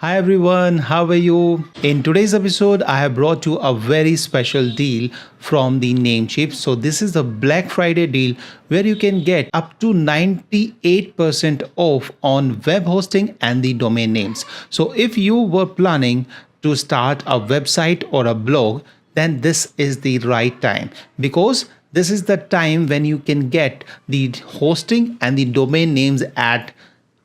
Hi everyone, how are you? In today's episode, I have brought you a very special deal from the Namecheap. So this is the Black Friday deal where you can get up to 98% off on web hosting and the domain names. So if you were planning to start a website or a blog, then this is the right time because this is the time when you can get the hosting and the domain names at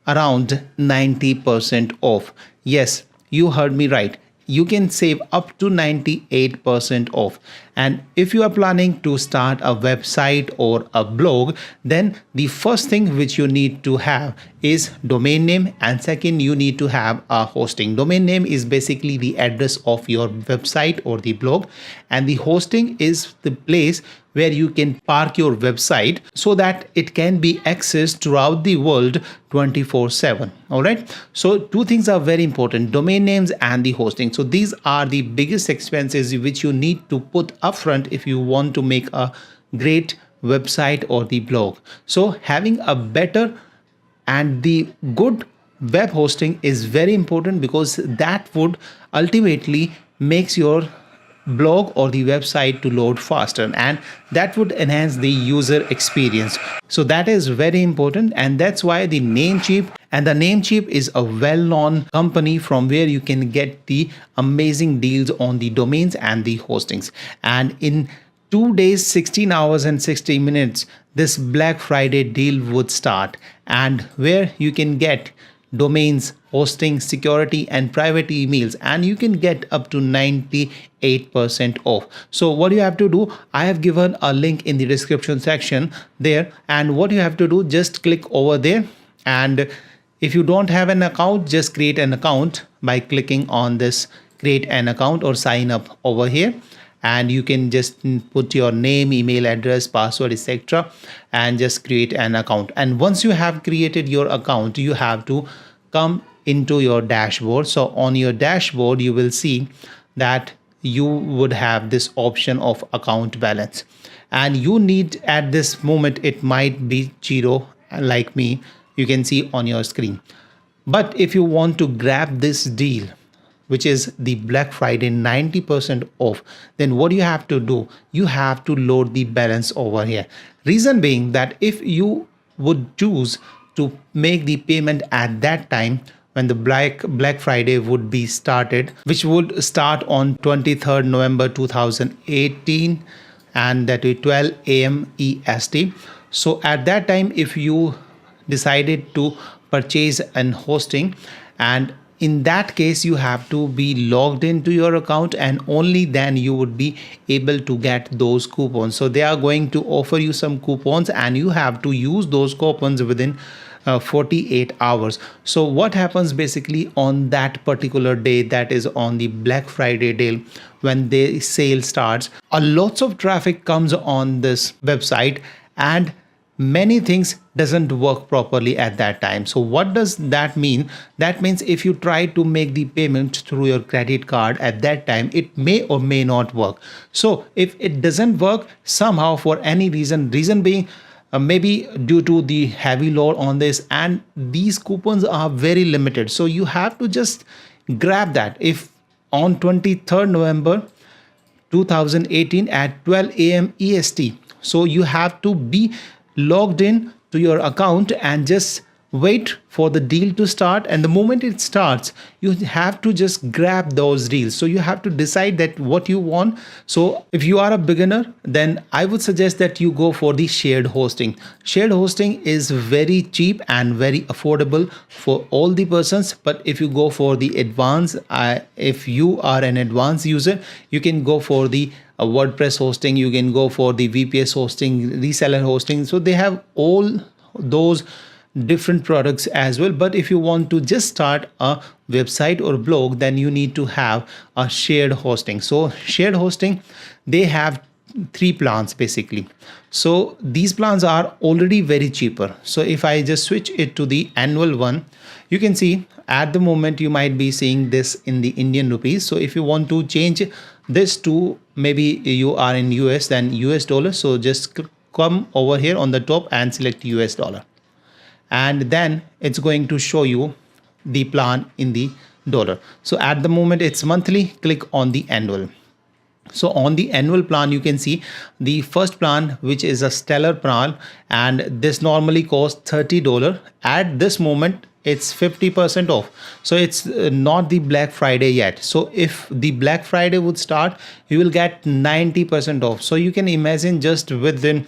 around 90% off. Yes, you heard me right. You can save up to 98% off. And if you are planning to start a website or a blog, then the first thing which you need to have is domain name, and second you need to have a hosting. Domain name is basically the address of your website or the blog, and the hosting is the place where you can park your website so that it can be accessed throughout the world 24/7. All right, so two things are very important: domain names and the hosting. So these are the biggest expenses which you need to put upfront if you want to make a great website or the blog. So having a better and the good web hosting is very important because that would ultimately makes your blog or the website to load faster, and that would enhance the user experience. So that is very important, and that's why the Namecheap, and the Namecheap is a well-known company from where you can get the amazing deals on the domains and the hostings. And in 2 days, 16 hours and 60 minutes, this Black Friday deal would start, and where you can get domains, hosting, security, and private emails, and you can get up to 98% off. So what you have to do, I have given a link in the description section there, and what you have to do, just click over there, and if you don't have an account, just create an account by clicking on this create an account or sign up over here, and you can just put your name, email address, password, etc., and just create an account. And once you have created your account, you have to come into your dashboard. So on your dashboard you will see that you would have this option of account balance, and you need, at this moment it might be zero like me, you can see on your screen. But if you want to grab this deal, which is the Black Friday 90% off, then what you have to do, you have to load the balance over here. Reason being that if you would choose to make the payment at that time when the Black Friday would be started, which would start on 23rd November 2018, and that is 12 a.m. EST. So at that time, if you decided to purchase an hosting, and in that case you have to be logged into your account, and only then you would be able to get those coupons. So they are going to offer you some coupons, and you have to use those coupons within 48 hours. So what happens basically on that particular day, that is on the Black Friday day, when the sale starts, a lots of traffic comes on this website, and many things doesn't work properly at that time. So what does that mean? That means if you try to make the payment through your credit card at that time, it may or may not work. So if it doesn't work somehow for any reason being maybe due to the heavy load on this, and these coupons are very limited, so you have to just grab that. If on 23rd November 2018 at 12 a.m. EST, so you have to be logged in to your account and just wait for the deal to start, and the moment it starts you have to just grab those deals. So you have to decide that what you want. So if you are a beginner, then I would suggest that you go for the shared hosting. Shared hosting is very cheap and very affordable for all the persons, but if you go for the advanced, if you are an advanced user, you can go for the WordPress hosting, you can go for the VPS hosting, reseller hosting. So they have all those different products as well. But if you want to just start a website or blog, then you need to have a shared hosting. So shared hosting, they have 3 plans basically. So these plans are already very cheaper. So if I just switch it to the annual one, you can see at the moment you might be seeing this in the Indian rupees. So if you want to change this to, maybe you are in US, then US dollar, so just come over here on the top and select US dollar, and then it's going to show you the plan in the So at the moment it's monthly, click on the annual. So on the annual plan, you can see the first plan, which is a stellar plan, and this normally costs $30. At this moment it's 50% off, so it's not the Black Friday yet. So if the Black Friday would start, you will get 90% off. So you can imagine, just for $3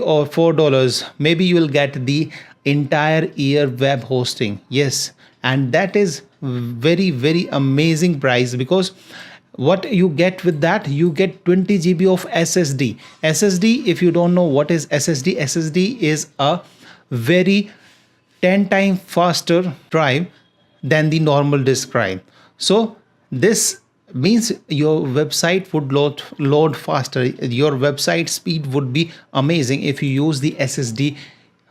or $4, maybe you will get the entire year web hosting. Yes, and that is very amazing price, because what you get with that, you get 20 GB of ssd. If you don't know what is ssd is a very 10 times faster drive than the normal disk drive. So this means your website would load faster, your website speed would be amazing if you use the ssd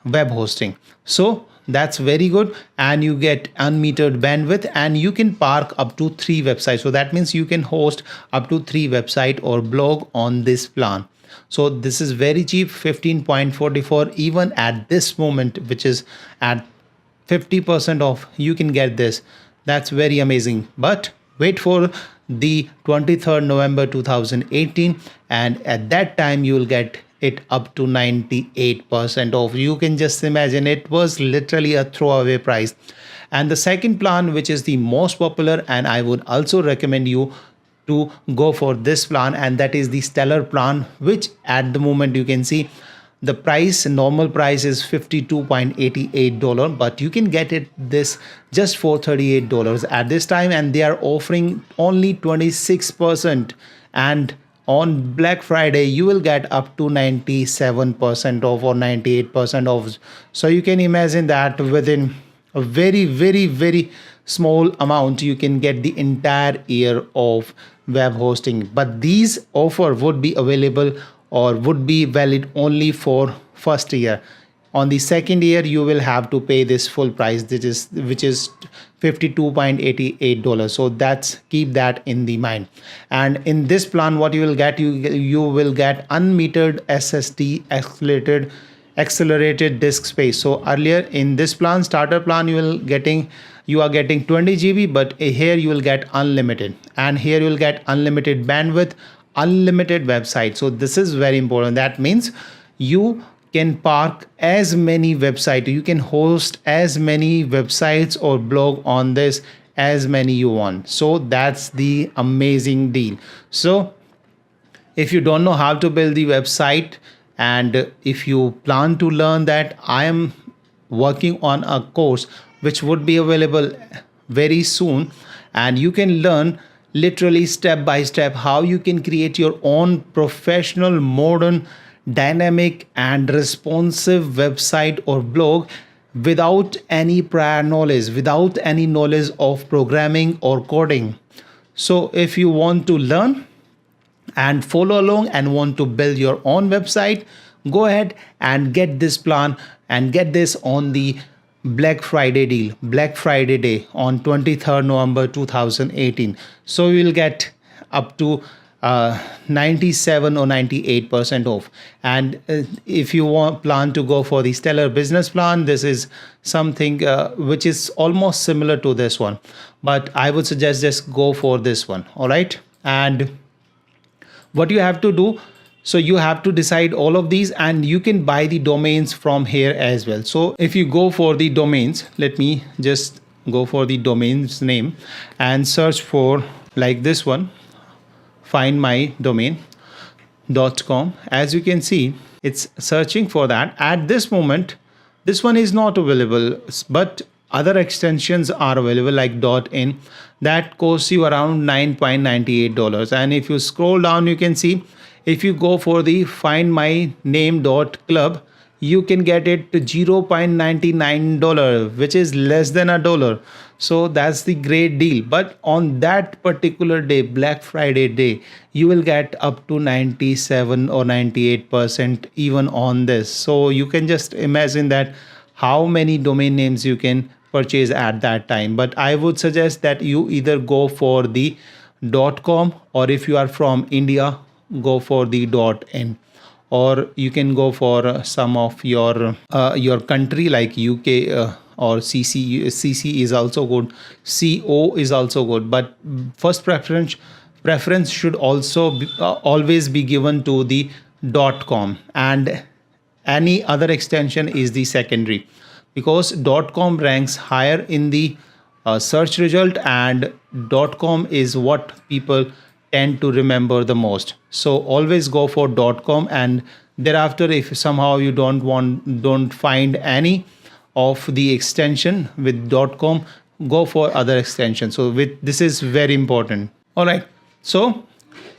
web hosting. So that's very good, and you get unmetered bandwidth, and you can park up to 3 websites. So that means you can host up to 3 website or blog on this plan. So this is very cheap, 15.44. Even at this moment, which is at 50% off, you can get this. That's very amazing. But wait for the 23rd November 2018, and at that time you will get it up to 98% off. You can just imagine, it was literally a throwaway price. And the second plan, which is the most popular, and I would also recommend you to go for this plan, and that is the stellar plan, which at the moment you can see the price, normal price is $52.88, but you can get this just for $38 at this time, and they are offering only 26%. And on Black Friday you will get up to 97% off or 98% off. So you can imagine that within a very small amount you can get the entire year of web hosting. But these offer would be available or would be valid only for first year. On the second year you will have to pay this full price, which is $52.88. So that's, keep that in the mind. And in this plan, what you will get, you will get unmetered ssd accelerated disk space. So earlier in this plan, starter plan, you are getting 20 GB, but here you will get unlimited, and here you will get unlimited bandwidth, unlimited website. So this is very important. That means you can park as many websites, you can host as many websites or blog on this as many you want. So that's the amazing deal. So if you don't know how to build the website, and if you plan to learn that, I am working on a course which would be available very soon, and you can learn literally step by step how you can create your own professional, modern, dynamic and responsive website or blog without any prior knowledge, without any knowledge of programming or coding. So if you want to learn and follow along and want to build your own website, go ahead and get this plan and get this on the Black Friday deal, Black Friday day on 23rd November 2018. So you will get up to 97 or 98% off. And if you plan to go for the stellar business plan, this is something which is almost similar to this one, but I would suggest just go for this one. All right. And what you have to do, so you have to decide all of these, and you can buy the domains from here as well. So if you go for the domains, let me just go for the domains name and search for like this one, findmydomain.com. As you can see, it's searching for that. At this moment, this one is not available, but other extensions are available like .in that costs you around $9.98. And if you scroll down, you can see if you go for the findmyname.club, you can get it to $0.99, which is less than $1. So that's the great deal. But on that particular day, Black Friday day, you will get up to 97 or 98% even on this. So you can just imagine that how many domain names you can purchase at that time. But I would suggest that you either go for the .com, or if you are from India, go for the .in, or you can go for some of your country like UK or CC is also good, CO is also good, but first preference should also always be given to the .com, and any other extension is the secondary, because .com ranks higher in the search result, and .com is what people tend to remember the most. So always go for .com, and thereafter if somehow you don't find any of the extension with .com, go for other extension. So with this is very important. All right, so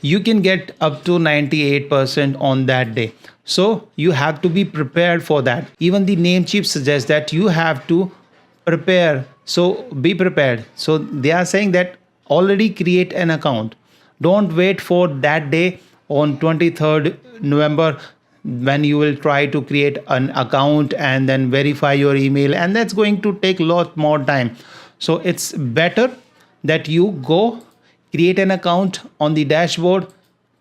you can get up to 98% on that day, so you have to be prepared for that. Even the Namecheap suggests that you have to prepare, so be prepared. So they are saying that already create an account. Don't wait for that day on 23rd November when you will try to create an account and then verify your email, and that's going to take a lot more time. So it's better that you go create an account on the dashboard,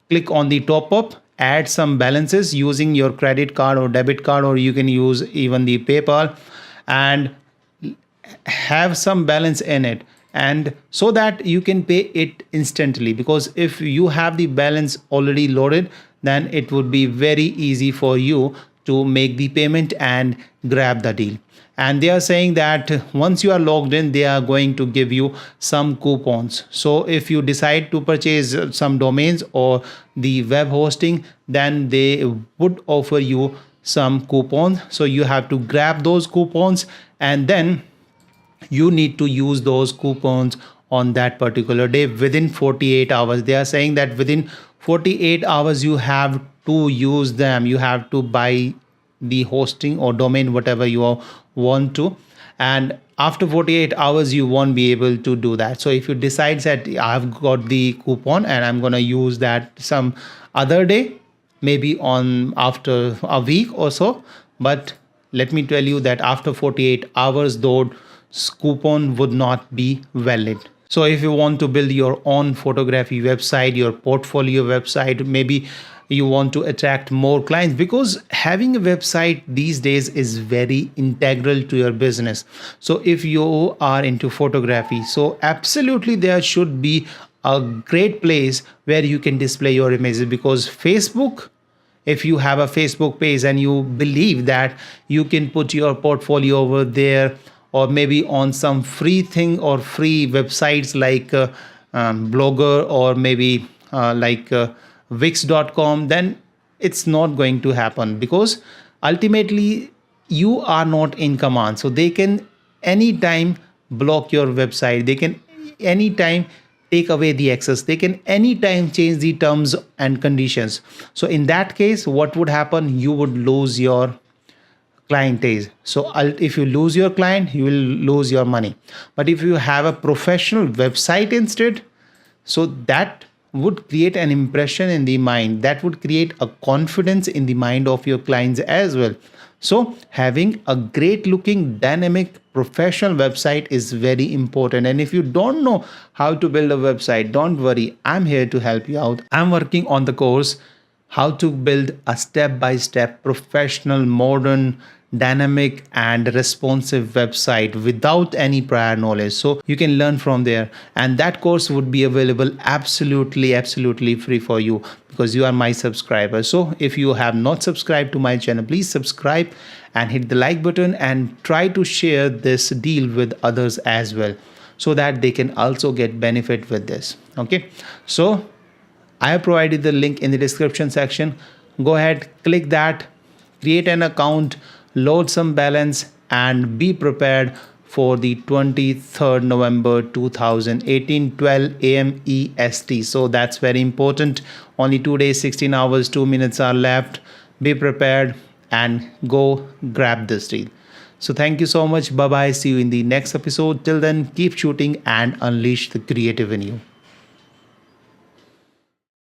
click on the top up, add some balances using your credit card or debit card, or you can use even the PayPal, and have some balance in it, and so that you can pay it instantly. Because if you have the balance already loaded, then it would be very easy for you to make the payment and grab the deal. And they are saying that once you are logged in, they are going to give you some coupons. So if you decide to purchase some domains or the web hosting, then they would offer you some coupons. So you have to grab those coupons, and then you need to use those coupons on that particular day within 48 hours. They are saying that within 48 hours you have to use them. You have to buy the hosting or domain, whatever you want to, and after 48 hours you won't be able to do that. So if you decide that I've got the coupon and I'm going to use that some other day, maybe on after a week or so, but let me tell you that after 48 hours those coupon would not be valid. So if you want to build your own photography website, your portfolio website, maybe you want to attract more clients, because having a website these days is very integral to your business. So if you are into photography, so absolutely there should be a great place where you can display your images, because Facebook, if you have a Facebook page and you believe that you can put your portfolio over there, or maybe on some free thing or free websites like Blogger, or maybe like Wix.com, then it's not going to happen, because ultimately you are not in command. So they can anytime block your website, they can anytime take away the access, they can anytime change the terms and conditions. So in that case, what would happen? You would lose your clientage. So if you lose your client, you will lose your money. But if you have a professional website instead, so that would create an impression in the mind, that would create a confidence in the mind of your clients as well. So having a great looking, dynamic, professional website is very important. And if you don't know how to build a website, don't worry, I'm here to help you out. I'm working on the course how to build a step-by-step professional, modern, dynamic and responsive website without any prior knowledge. So you can learn from there, and that course would be available absolutely free for you, because you are my subscriber. So if you have not subscribed to my channel, please subscribe and hit the like button, and try to share this deal with others as well, so that they can also get benefit with this. Okay, so I have provided the link in the description section. Go ahead, click that, create an account, load some balance, and be prepared for the 23rd November 2018, 12 a.m. EST. So that's very important. Only 2 days, 16 hours, 2 minutes are left. Be prepared and go grab this deal. So thank you so much. Bye bye. See you in the next episode. Till then, keep shooting and unleash the creative in you.